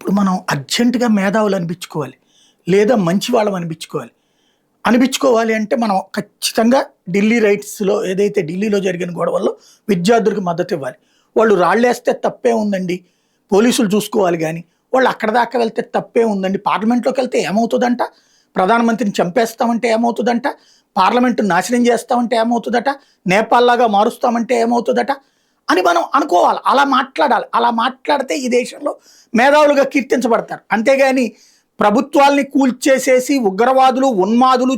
ఇప్పుడు మనం అర్జెంటుగా మేధావులు అనిపించుకోవాలి. లేదా మంచి వాళ్ళం అనిపించుకోవాలి. అనిపించుకోవాలి అంటే మనం ఖచ్చితంగా ఢిల్లీ రైట్స్‌లో ఏదైతే ఢిల్లీలో జరిగిన గొడవల్లో విద్యార్థులకు మద్దతు ఇవ్వాలి. వాళ్ళు రాళ్ళేస్తే తప్పే ఉందండి. పోలీసులు చూసుకోవాలి గానీ, వాళ్ళు అక్కడి దాకా వెళ్తే తప్పే ఉందండి. పార్లమెంట్‌లోకెళ్తే ఏమవుతదంట? ప్రధానమంత్రిని చంపేస్తామంటే ఏమవుతదంట? పార్లమెంట్‌ని నాశనం చేస్తామంటే ఏమవుతదట? నేపాల్‌లాగా మారుస్తామంటే ఏమవుతదట? అని మనం అనుకోవాలి. అలా మాట్లాడాలి. అలా మాట్లాడితే ఈ దేశంలో మేధావులుగా కీర్తించబడతారు. అంతేగాని ప్రభుత్వాల్ని కూల్చేసేసి ఉగ్రవాదులు, ఉన్మాదులు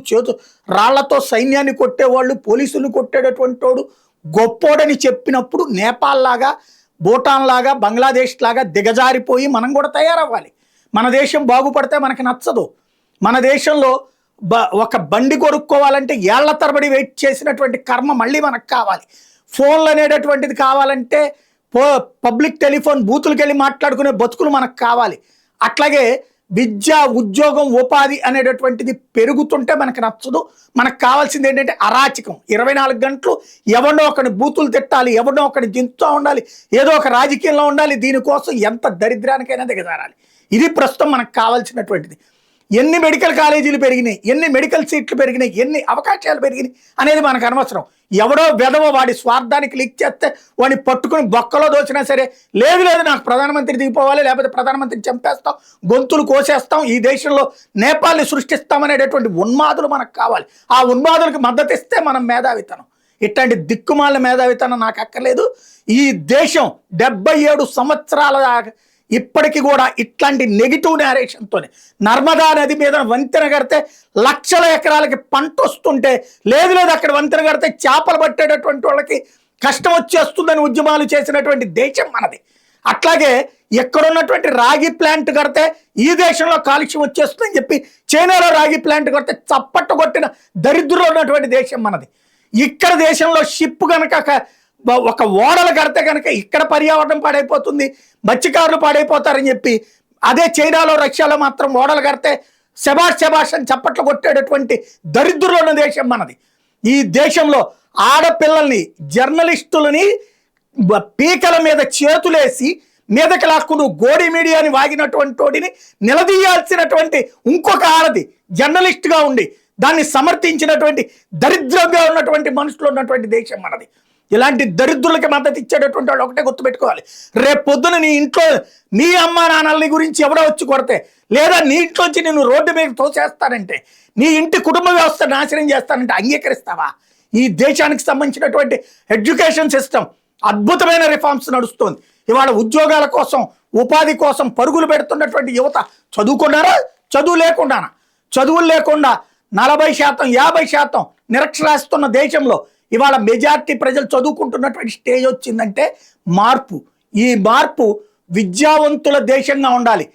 రాళ్లతో సైన్యాన్ని కొట్టేవాళ్ళు, పోలీసుల్ని కొట్టేటటువంటోడు గొప్పోడని చెప్పినప్పుడు నేపాల్ లాగా, భూటాన్ లాగా, బంగ్లాదేశ్ లాగా దిగజారిపోయి మనం కూడా తయారవ్వాలి. మన దేశం బాగుపడితే మనకి నచ్చదు. మన దేశంలో ఒక బండి కొనుక్కోవాలంటే ఏళ్ల తరబడి వెయిట్ చేసినటువంటి కర్మ మళ్ళీ మనకు కావాలి. ఫోన్లు అనేటటువంటిది కావాలంటే పబ్లిక్ టెలిఫోన్ బూతులకు వెళ్ళి మాట్లాడుకునే బతుకులు మనకు కావాలి. అట్లాగే విద్య, ఉద్యోగం, ఉపాధి అనేటటువంటిది పెరుగుతుంటే మనకు నచ్చదు. మనకు కావాల్సింది ఏంటంటే అరాచకం. 24 గంటలు ఎవరినో ఒకరిని బూతులు తిట్టాలి, ఎవరినో ఒకరిని దించుతూ ఉండాలి, ఏదో ఒక రాజకీయంలో ఉండాలి. దీనికోసం ఎంత దరిద్రానికైనా దిగజారాలి. ఇది ప్రస్తుతం మనకు కావాల్సినటువంటిది. ఎన్ని మెడికల్ కాలేజీలు పెరిగినాయి, ఎన్ని మెడికల్ సీట్లు పెరిగినాయి, ఎన్ని అవకాశాలు పెరిగినాయి అనేది మనకు అనవసరం. ఎవడో వెధవ వాడి స్వార్థానికి లీక్ చేస్తే వాడిని పట్టుకుని బొక్కలో దోచినా సరే, లేదు లేదు నాకు ప్రధానమంత్రి దిగిపోవాలి, లేకపోతే ప్రధానమంత్రిని చంపేస్తాం, గొంతులు కోసేస్తాం, ఈ దేశంలో నేపాల్ని సృష్టిస్తామనేటటువంటి ఉన్మాదులు మనకు కావాలి. ఆ ఉన్మాదులకు మద్దతు ఇస్తే మనం మేధావితనం. ఇట్లాంటి దిక్కుమాల మేధావితనం నాకు అక్కర్లేదు. ఈ దేశం 77 సంవత్సరాల ఇప్పటికి కూడా ఇట్లాంటి నెగిటివ్ నేరేషన్తోనే నర్మదా నది మీద వంతెన కడితే లక్షల ఎకరాలకి పంట వస్తుంటే, లేదు లేదు అక్కడ వంతెన కడితే చేపలు పట్టేటటువంటి వాళ్ళకి కష్టం వచ్చేస్తుందని ఉద్యమాలు చేసినటువంటి దేశం మనది. అట్లాగే ఎక్కడున్నటువంటి రాగి ప్లాంట్ కడితే ఈ దేశంలో కాలుష్యం వచ్చేస్తుందని చెప్పి చైనాలో రాగి ప్లాంట్ కడితే చప్పట్టు కొట్టిన దరిద్రంలో ఉన్నటువంటి దేశం మనది. ఇక్కడ దేశంలో షిప్ కనుక ఒక ఓడలు కడితే కనుక ఇక్కడ పర్యావరణం పాడైపోతుంది, మత్స్యకారులు పాడైపోతారని చెప్పి అదే చైనాలో, రష్యాలో మాత్రం ఓడలు కడితే శబాష్ శబాష్ అని చప్పట్లు కొట్టేటటువంటి దరిద్రంలో ఉన్న దేశం మనది. ఈ దేశంలో ఆడపిల్లల్ని, జర్నలిస్టులని పీకల మీద చేతులేసి మీదకి లాక్కును గోడి మీడియాని వాగినటువంటి వాడిని నిలదీయాల్సినటువంటి ఇంకొక ఆడది జర్నలిస్ట్గా ఉండి దాన్ని సమర్థించినటువంటి దరిద్రంగా ఉన్నటువంటి మనుషులు ఉన్నటువంటి దేశం మనది. ఇలాంటి దరిద్రులకి మద్దతు ఇచ్చేటటువంటి వాళ్ళు ఒకటే గుర్తుపెట్టుకోవాలి. రేపు పొద్దున నీ ఇంట్లో నీ అమ్మా నాన్నల్ని గురించి ఎవడో వచ్చి కొడితే, లేదా నీ ఇంట్లోంచి నేను రోడ్డు మీద తోసేస్తానంటే, నీ ఇంటి కుటుంబ వ్యవస్థ నాశనం చేస్తానంటే అంగీకరిస్తావా? ఈ దేశానికి సంబంధించినటువంటి ఎడ్యుకేషన్ సిస్టమ్ అద్భుతమైన రిఫార్మ్స్ నడుస్తుంది. ఇవాళ ఉద్యోగాల కోసం, ఉపాధి కోసం పరుగులు పెడుతున్నటువంటి యువత చదువుకున్నారా? చదువు లేకుండానా? చదువులు లేకుండా 40%, 50% నిరక్షరాస్తున్న దేశంలో ఇవాళ మెజారిటీ ప్రజలు చదువుకుంటున్నటువంటి స్టేజ్ వచ్చిందంటే మార్పు. ఈ మార్పు విద్యావంతుల దేశంగా ఉండాలి.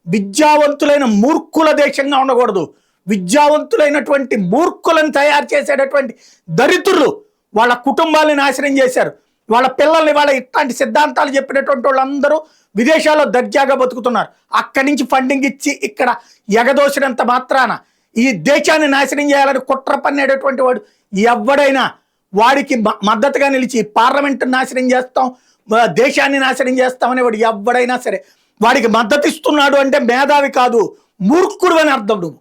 విద్యావంతులైన మూర్ఖుల దేశంగా ఉండకూడదు. విద్యావంతులైనటువంటి మూర్ఖులను తయారు చేసేటటువంటి దరిద్రులు వాళ్ళ కుటుంబాలను నాశనం చేశారు. వాళ్ళ పిల్లల్ని వాళ్ళ ఇట్లాంటి సిద్ధాంతాలు చెప్పినటువంటి వాళ్ళందరూ విదేశాల్లో దర్జాగా బతుకుతున్నారు. అక్కడి నుంచి ఫండింగ్ ఇచ్చి ఇక్కడ ఎగదోసినంత మాత్రాన ఈ దేశాన్ని నాశనం చేయాలని కుట్ర పన్నేటటువంటి వాడు ఎవడైనా వాడికి మద్దతుగా నిలిచి పార్లమెంటు నాశనం చేస్తాం, దేశాన్ని నాశనం చేస్తామనే వాడు ఎవడైనా సరే వాడికి మద్దతు ఇస్తున్నాడు అంటే మేధావి కాదు, మూర్ఖుడు అని అర్థం. నువ్వు